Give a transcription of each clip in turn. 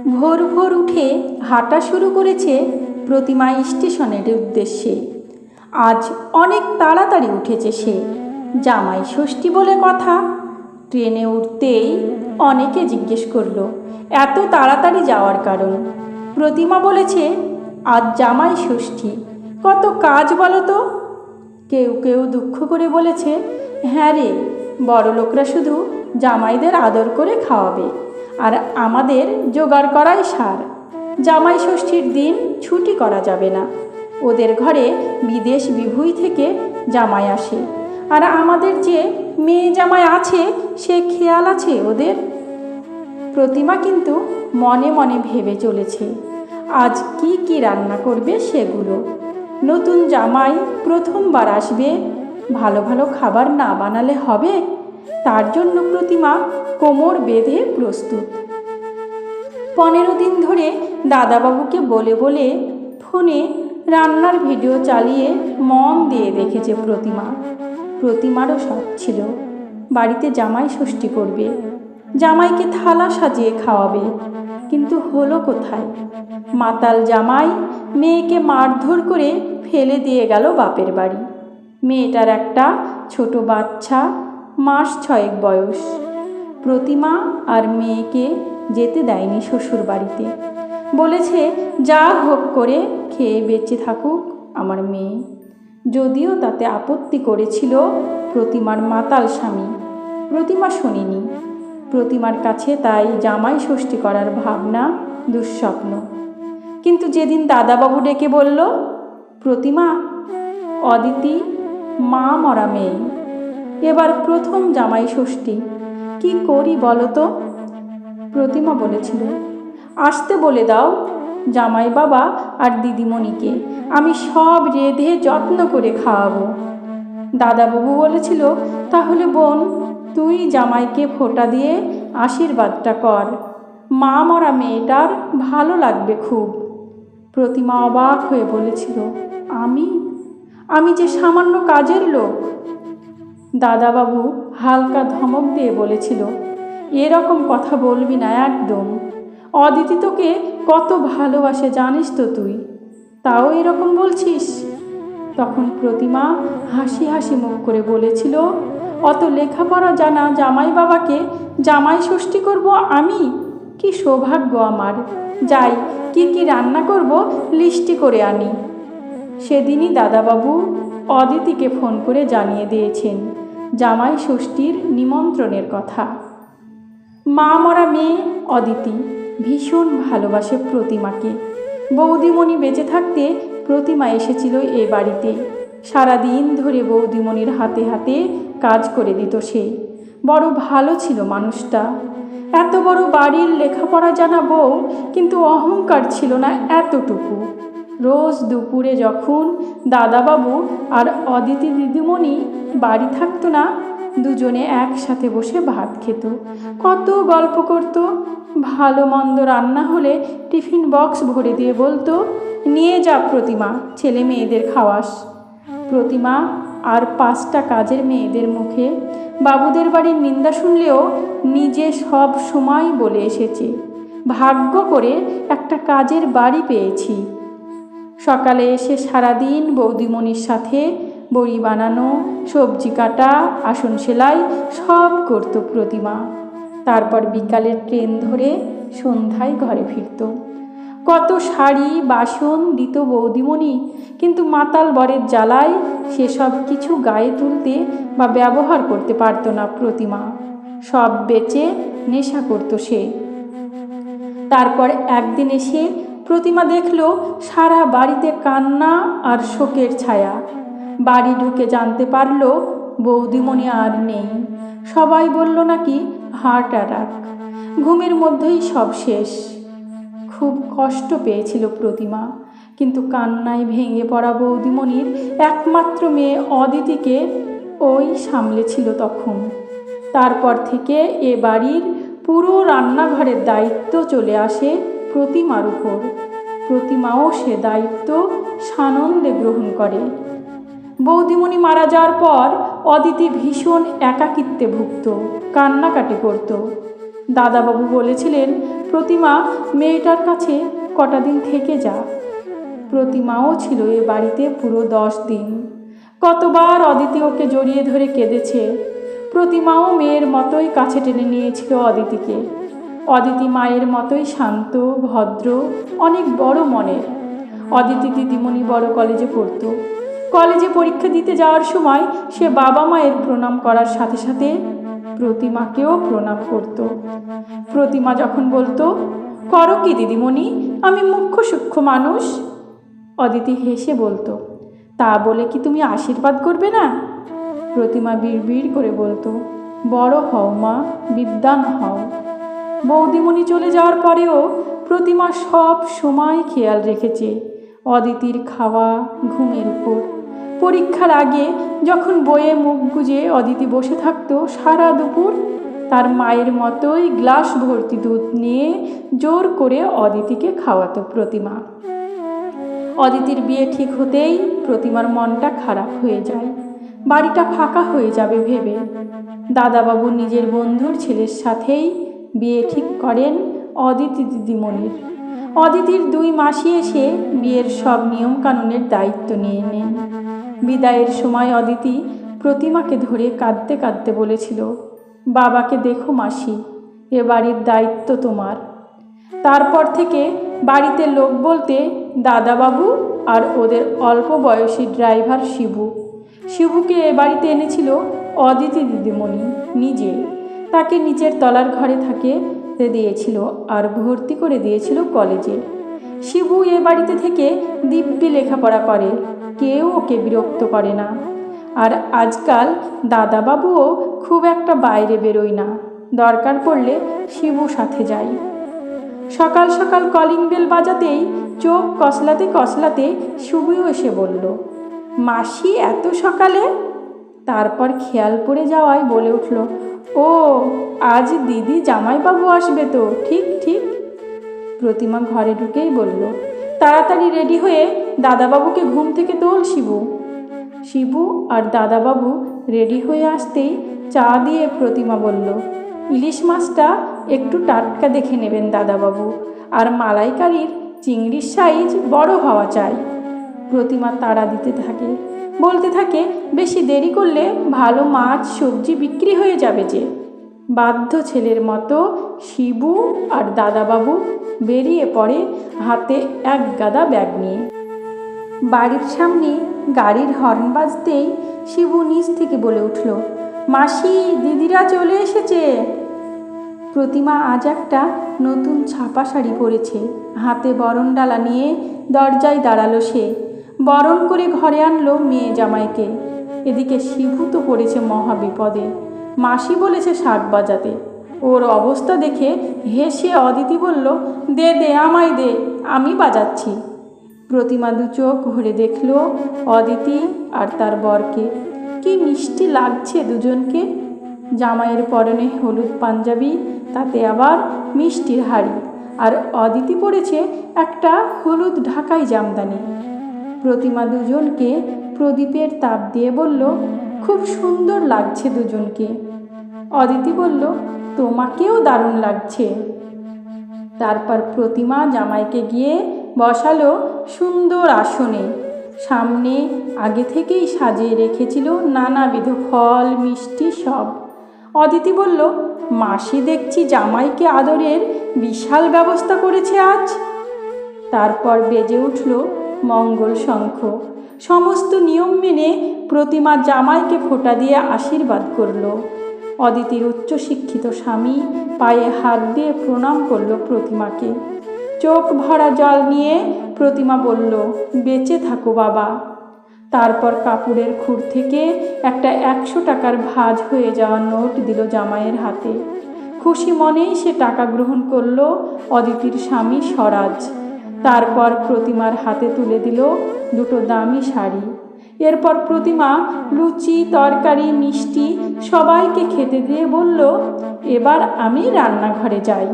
ভোর ভোর উঠে হাঁটা শুরু করেছে প্রতিমা স্টেশনের উদ্দেশ্যে। আজ অনেক তাড়াতাড়ি উঠেছে সে। জামাই ষষ্ঠী বলে কথা। ট্রেনে উঠতেই অনেকে জিজ্ঞেস করলো এত তাড়াতাড়ি যাওয়ার কারণ। প্রতিমা বলেছে, আজ জামাই ষষ্ঠী, কত কাজ বলো তো। কেউ কেউ দুঃখ করে বলেছে, হ্যাঁ রে, বড়লোকরা শুধু জামাইদের আদর করে খাওয়াবে, আর আমাদের জোগাড় করাই সার। জামাই ষষ্ঠীর দিন ছুটি করা যাবে না। ওদের ঘরে বিদেশ বিভুঁই থেকে জামাই আসে, আর আমাদের যে মেয়ে জামাই আছে সে খেয়াল আছে ওদের। প্রতিমা কিন্তু মনে মনে ভেবে চলেছে আজ কি কি রান্না করবে সেগুলো। নতুন জামাই প্রথমবার আসবে, ভালো ভালো খাবার না বানালে হবে? তার জন্য প্রতিমা কোমর বেঁধে প্রস্তুত। 15 দিন ধরে দাদাবাবুকে বলে বলে ফোনে রান্নার ভিডিও চালিয়ে মন দিয়ে দেখেছে প্রতিমা। প্রতিমারও শখ ছিল বাড়িতে জামাই ষষ্ঠী করবে, জামাইকে থালা সাজিয়ে খাওয়াবে। কিন্তু হলো কোথায়? মাতাল জামাই মেয়েকে মারধর করে ফেলে দিয়ে গেল বাপের বাড়ি। মেয়েটার একটা ছোট বাচ্চা, মাস 6 বয়স। প্রতিমা আর মেয়েকে যেতে দেয়নি শ্বশুর বাড়িতে। বলেছে যা হোক করে খেয়ে বেঁচে থাকুক আমার মেয়ে। যদিও তাতে আপত্তি করেছিল প্রতিমার মাতাল স্বামী। প্রতিমা শোনেনি। প্রতিমার কাছে তাই জামাই ষষ্ঠী করার ভাবনা দুঃস্বপ্ন। কিন্তু যেদিন দাদাবাবু ডেকে বলল, প্রতিমা, অদিতি মা মরা মেয়ে, এবার প্রথম জামাই ষষ্ঠী, কি করি বলো তো? প্রতিমা বলেছিল, আসতে বলে দাও জামাই বাবা আর দিদিমণিকে, আমি সব রেঁধে যত্ন করে খাওয়াবো। দাদাবাবু বলেছিল, তাহলে বোন তুই জামাইকে ফোঁটা দিয়ে আশীর্বাদটা কর, মা মরা মেয়েটার ভালো লাগবে খুব। প্রতিমা অবাক হয়ে বলেছিল, আমি যে সামান্য কাজের লোক। দাদাবাবু হালকা ধমক দিয়ে বলেছিল, এরকম কথা বলবি না একদম। অদিতি তোকে কত ভালোবাসে জানিস তো তুই, তাও এরকম বলছিস? তখন প্রতিমা হাসি হাসি মুখ করে বলেছিল, অত লেখাপড়া জানা জামাই বাবাকে জামাই ষষ্ঠী করব আমি? কি সৌভাগ্য আমার! যাই, কি কি রান্না করব লিস্টি করে আনি। সেদিনই দাদাবাবু অদিতিকে ফোন করে জানিয়ে দিয়েছেন জামাই ষষ্ঠীর নিমন্ত্রণের কথা। মা মরা মেয়ে অদিতি ভীষণ ভালোবাসে প্রতিমাকে। বৌদিমণি বেঁচে থাকতে প্রতিমা এসেছিল এ বাড়িতে। সারাদিন ধরে বৌদিমণির হাতে হাতে কাজ করে দিত সে। বড় ভালো ছিল মানুষটা। এত বড় বাড়ির লেখাপড়া জানা বউ, কিন্তু অহংকার ছিল না এতটুকু। রোজ দুপুরে যখন দাদাবাবু আর অদিতি দিদিমণি বাড়ি থাকতো না, দুজনে একসাথে বসে ভাত খেত, কত গল্প করত। ভালো মন্দ রান্না হলে টিফিন বক্স ভরে দিয়ে বলতো, নিয়ে যা প্রতিমা, ছেলে মেয়েদের খাওয়াস। প্রতিমা আর 5টা কাজের মেয়েদের মুখে বাবুদের বাড়ির নিন্দা শুনলেও নিজে সব সময় বলে এসেছে, ভাগ্য করে একটা কাজের বাড়ি পেয়েছি। সকালে এসে সারাদিন বৌদিমণির সাথে বড়ি বানানো, সবজি কাটা, আসন সেলাই সব করত প্রতিমা। তারপর বিকালের ট্রেন ধরে সন্ধ্যায় ঘরে ফিরত। কত শাড়ি বাসন দিত বৌদিমণি, কিন্তু মাতাল বরের জ্বালায় সেসব কিছু গায়ে তুলতে বা ব্যবহার করতে পারত না প্রতিমা। সব বেচে নেশা করত সে। তারপর একদিন এসে প্রতিমা দেখল সারা বাড়িতে কান্না আর শোকের ছায়া। বাড়ি ঢুকে জানতে পারল বৌদিমণি আর নেই। সবাই বলল নাকি হার্ট অ্যাটাক। ঘুমের মধ্যেই সব শেষ। খুব কষ্ট পেয়েছিল প্রতিমা, কিন্তু কান্নায় ভেঙে পড়া বৌদিমণির একমাত্র মেয়ে অদিতিকে ওই সামলেছিল তখন। তারপর থেকে এ বাড়ির পুরো রান্নাঘরের দায়িত্ব চলে আসে প্রতিমার উপর। প্রতিমাও সে দায়িত্ব সানন্দে গ্রহণ করে। বৌদিমণি মারা যাওয়ার পর অদিতি ভীষণ একাকিত্বে ভুগত, কান্নাকাটি করত। দাদাবাবু বলেছিলেন, প্রতিমা মেয়েটার কাছে কটা দিন থেকে যা। প্রতিমাও ছিল এ বাড়িতে পুরো 10 দিন। কতবার অদিতি ওকে জড়িয়ে ধরে কেঁদেছে। প্রতিমাও মেয়ের মতোই কাছে টেনে নিয়েছিল অদিতিকে। অদিতি মায়ের মতোই শান্ত, ভদ্র, অনেক বড় মনের। অদিতি দিদিমণি বড় কলেজে পড়তো। কলেজে পরীক্ষা দিতে যাওয়ার সময় সে বাবা মায়ের প্রণাম করার সাথে সাথে প্রতিমাকেও প্রণাম করত। প্রতিমা যখন বলতো, করো কি দিদিমণি, আমি মুখ্য সূক্ষ্ম মানুষ, অদিতি হেসে বলতো, তা বলে কি তুমি আশীর্বাদ করবে না? প্রতিমা বিড়বিড় করে বলতো, বড় হও মা, বিদ্বান হও। বৌদিমণি চলে যাওয়ার পরেও প্রতিমা সব সময় খেয়াল রেখেছে অদিতির খাওয়া ঘুমের উপর। পরীক্ষার আগে যখন বইয়ে মুখ গুজে অদিতি বসে থাকতো সারা দুপুর, তার মায়ের মতোই গ্লাস ভর্তি দুধ নিয়ে জোর করে অদিতিকে খাওয়াতো প্রতিমা। অদিতির বিয়ে ঠিক হতেই প্রতিমার মনটা খারাপ হয়ে যায়। বাড়িটা ফাঁকা হয়ে যাবে ভেবে দাদাবাবু নিজের বন্ধুর ছেলের সাথেই বিয়ে ঠিক করেন অদিতি দিদিমণির। অদিতির 2 মাসি এসে বিয়ের সব নিয়মকানুনের দায়িত্ব নিয়ে নেন। বিদায়ের সময় অদিতি প্রতিমাকে ধরে কাঁদতে কাঁদতে বলেছিল, বাবাকে দেখো মাসি, এ বাড়ির দায়িত্ব তোমার। তারপর থেকে বাড়িতে লোক বলতে দাদাবাবু আর ওদের অল্প বয়সী ড্রাইভার শিবু। শিবুকে এ বাড়িতে এনেছিল অদিতি দিদিমণি নিজে। তাকে নিচের তলার ঘরে থাকতে দিয়েছিল আর ভর্তি করে দিয়েছিল কলেজে। শিবু এ বাড়িতে থেকে দিব্যি লেখাপড়া করে, কেউ ওকে বিরক্ত করে না। আর আজকাল দাদাবাবুও খুব একটা বাইরে বেরোয় না, দরকার পড়লে শিবু সাথে যায়। সকাল সকাল কলিং বেল বাজাতেই চোখ কসলাতে কসলাতে শিবুও এসে বলল, মাসি এত সকালে? তারপর খেয়াল পড়ে যাওয়ায় বলে উঠল, ও আজ দিদি জামাইবাবু আসবে তো, ঠিক ঠিক। প্রতিমা ঘরে ঢুকেই বলল, তাড়াতাড়ি রেডি হয়ে দাদাবাবুকে ঘুম থেকে তোল শিবু। শিবু আর দাদাবাবু রেডি হয়ে আসতেই চা দিয়ে প্রতিমা বলল, ইলিশ মাছটা একটু টাটকা দেখে নেবেন দাদাবাবু, আর মালাইকারির চিংড়ির সাইজ বড় হওয়া চাই। প্রতিমা তাড়া দিতে থাকে, বলতে থাকে, বেশি দেরি করলে ভালো মাছ সবজি বিক্রি হয়ে যাবে যে। বাধ্য ছেলের মতো শিবু আর দাদাবাবু বেরিয়ে পড়ে হাতে এক গাদা ব্যাগ নিয়ে। বাড়ির সামনে গাড়ির হর্ন বাজতেই শিবু নিচ থেকে বলে উঠল, মাসি দিদিরা চলে এসেছে। প্রতিমা আজ একটা নতুন ছাপা শাড়ি পরেছে, হাতে বরণডালা নিয়ে দরজায় দাঁড়ালো সে। বরণ করে ঘরে আনলো মেয়ে জামাইকে। এদিকে শিবু তো পড়েছে মহাবিপদে। মাসি বলেছে শাক বাজাতে। ওর অবস্থা দেখে হেসে অদিতি বলল, দে দে আমায় দে, আমি বাজাচ্ছি। প্রতিমা 2 চোখ ভরে দেখল অদিতি আর তার বরকে। কি মিষ্টি লাগছে দুজনকে। জামাইয়ের পরনে হলুদ পাঞ্জাবি, তাতে আবার মিষ্টির হাড়ি, আর অদিতি পরেছে একটা হলুদ ঢাকাই জামদানি। প্রতিমা দুজনকে প্রদীপের তাপ দিয়ে বলল, খুব সুন্দর লাগছে দুজনকে। অদিতি বলল, তোমাকেও দারুণ লাগছে। তারপর প্রতিমা জামাইকে গিয়ে বসালো সুন্দর আসনে। সামনে আগে থেকেই সাজিয়ে রেখেছিল নানাবিধ ফল মিষ্টি সব। অদিতি বলল, মাসি দেখছি জামাইকে আদরের বিশাল ব্যবস্থা করেছে আজ। তারপর বেজে উঠল মঙ্গল শঙ্খ। সমস্ত নিয়ম মেনে প্রতিমা জামাইকে ফোঁটা দিয়ে আশীর্বাদ করল। অদিতির উচ্চশিক্ষিত স্বামী পায়ে হাত দিয়ে প্রণাম করল প্রতিমাকে। চোখ ভরা জল নিয়ে প্রতিমা বলল, বেঁচে থাকো বাবা। তারপর কাপড়ের খুর থেকে একটা 100 টাকার ভাঁজ হয়ে যাওয়া নোট দিল জামাইয়ের হাতে। খুশি মনেই সে টাকা গ্রহণ করল অদিতির স্বামী স্বরাজ। তারপর প্রতিমার হাতে তুলে দিল 2টো দামি শাড়ি। এরপর প্রতিমা লুচি তরকারি মিষ্টি সবাইকে খেতে দিয়ে বলল, এবার আমি রান্নাঘরে যাই।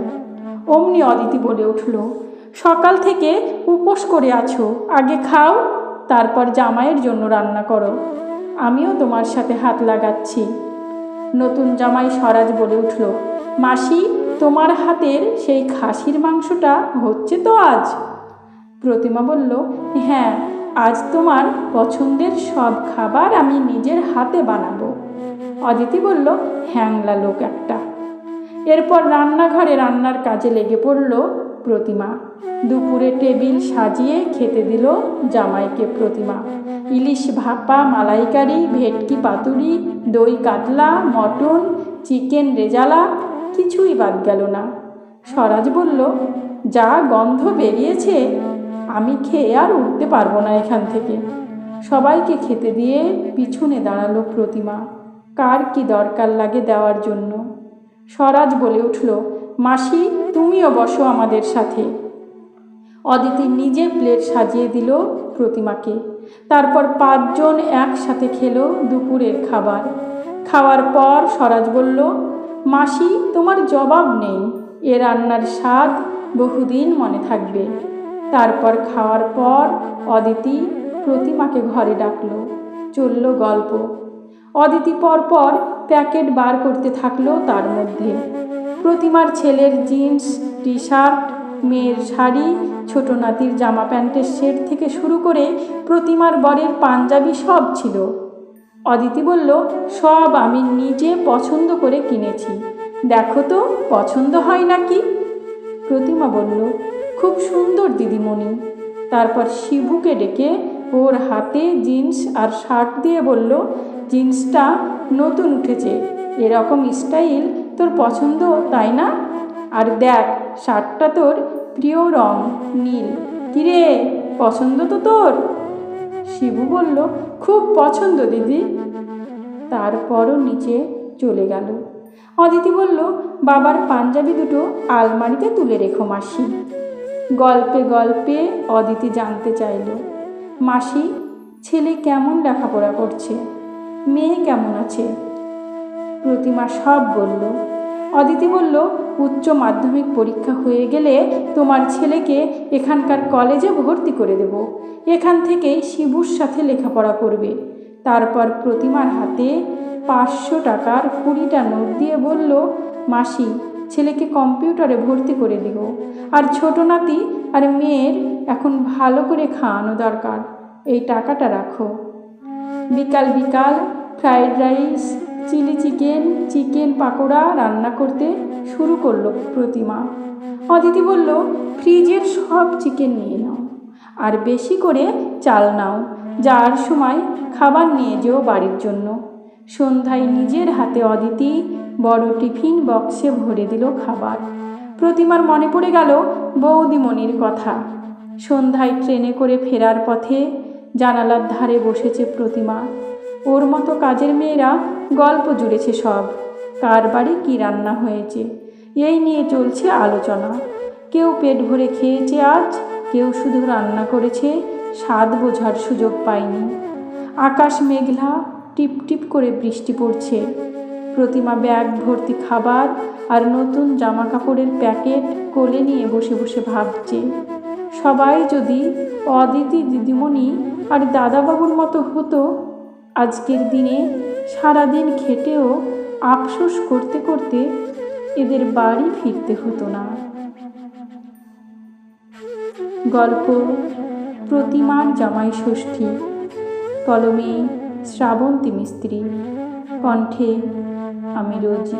অমনি অদিতি বলে উঠল, সকাল থেকে উপোস করে আছো, আগে খাও, তারপর জামাইয়ের জন্য রান্না করো। আমিও তোমার সাথে হাত লাগাচ্ছি। নতুন জামাই স্বরাজ বলে উঠল, মাসি তোমার হাতের সেই খাসির মাংসটা হচ্ছে তো আজ? প্রতিমা বলল, হ্যাঁ, আজ তোমার পছন্দের সব খাবার আমি নিজের হাতে বানাবো। অদিতি বলল, হ্যাংলা লোক একটা। এরপর রান্নাঘরে রান্নার কাজে লেগে পড়ল প্রতিমা। দুপুরে টেবিল সাজিয়ে খেতে দিল জামাইকে প্রতিমা। ইলিশ ভাপা, মালাইকারি, ভেটকি পাতুরি, দই কাতলা, মটন, চিকেন রেজালা, কিছুই বাদ গেল না। স্বরাজ বলল, যা গন্ধ বেরিয়েছে, আমি খেয়ে আর উঠতে পারবো না এখান থেকে। সবাইকে খেতে দিয়ে পিছনে দাঁড়ালো প্রতিমা। কার কি দরকার লাগে দেওয়ার জন্য। স্বরাজ বলে উঠল, মাসি, তুমিও বসো আমাদের সাথে। অদিতি নিজে প্লেট সাজিয়ে দিল প্রতিমাকে। তারপর 5 জন একসাথে খেলো দুপুরের খাবার। খাওয়ার পর স্বরাজ বলল, মাসি, তোমার জবাব নেই, এ রান্নার স্বাদ বহুদিন মনে থাকবে। তারপর খাওয়ার পর অদিতি প্রতিমাকে ঘরে ডাকলো। চলল গল্প। অদিতি পরপর প্যাকেট বার করতে থাকলো। তার মধ্যে প্রতিমার ছেলের জিন্স, টি শার্ট, মেয়ের শাড়ি, ছোট নাতির জামা প্যান্টের সেট থেকে শুরু করে প্রতিমার বরের পাঞ্জাবি সব ছিল। অদিতি বলল, সব আমি নিজে পছন্দ করে কিনেছি, দেখো তো পছন্দ হয় নাকি? প্রতিমা বলল, খুব সুন্দর দিদিমণি। তারপর শিবুকে ডেকে ওর হাতে জিন্স আর শার্ট দিয়ে বলল, জিন্সটা নতুন উঠেছে, এরকম স্টাইল তোর পছন্দ তাই না? আর দেখ, শার্টটা তোর প্রিয় রং নীল, কিরে পছন্দ তো তোর? শিবু বলল, খুব পছন্দ দিদি। তারপরও নিচে চলে গেল। অদিতি বলল, বাবার পাঞ্জাবি দুটো আলমারিতে তুলে রেখো মাসি। গল্পে গল্পে অদিতি জানতে চাইল, মাসি, ছেলে কেমন লেখাপড়া করছে, মেয়ে কেমন আছে? প্রতিমা সব বলল। অদিতি বলল, উচ্চ মাধ্যমিক পরীক্ষা হয়ে গেলে তোমার ছেলেকে এখানকার কলেজে ভর্তি করে দেব, এখান থেকেই শিবুর সাথে লেখাপড়া করবে। তারপর প্রতিমার হাতে 500 টাকার 20টা নোট দিয়ে বলল, মাসি, ছেলেকে কম্পিউটারে ভর্তি করে দিও, আর ছোট নাতি আর মেয়ের এখন ভালো করে খাওয়ানো দরকার, এই টাকাটা রাখো। বিকাল বিকাল fried rice, chilli chicken, chicken pakora রান্না করতে শুরু করলো প্রতিমা। অদিতি বলল, ফ্রিজের সব চিকেন নিয়ে নাও, আর বেশি করে চাল নাও, যাওয়ার সময় খাবার নিয়ে যেও বাড়ির জন্য। সন্ধ্যায় নিজের হাতে অদিতি বড় টিফিন বক্সে ভরে দিল খাবার। প্রতিমার মনে পড়ে গেল বৌদিমণির কথা। সন্ধ্যায় ট্রেনে করে ফেরার পথে জানালার ধারে বসেছে প্রতিমা। ওর মতো কাজের মেয়েরা গল্প জুড়েছে সব, কার বাড়ি কী রান্না হয়েছে এই নিয়ে চলছে আলোচনা। কেউ পেট ভরে খেয়েছে আজ, কেউ শুধু রান্না করেছে, স্বাদ বোঝার সুযোগ পায়নি। আকাশ মেঘলা, টিপ টিপ করে বৃষ্টি পড়ছে। প্রতিমা ব্যাগ ভর্তি খাবার আর নতুন জামা কাপড়ের প্যাকেট কোলে নিয়ে বসে বসে ভাবছে, সবাই যদি অদিতি দিদিমণি আর দাদাবাবুর মতো হতো, আজকের দিনে সারাদিন খেটেও আফসোস করতে করতে এদের বাড়ি ফিরতে হতো না। গল্প প্রতিমার জামাই ষষ্ঠী। কলমে শ্রাবন্তী মিস্ত্রি, কণ্ঠে আমি রোজি।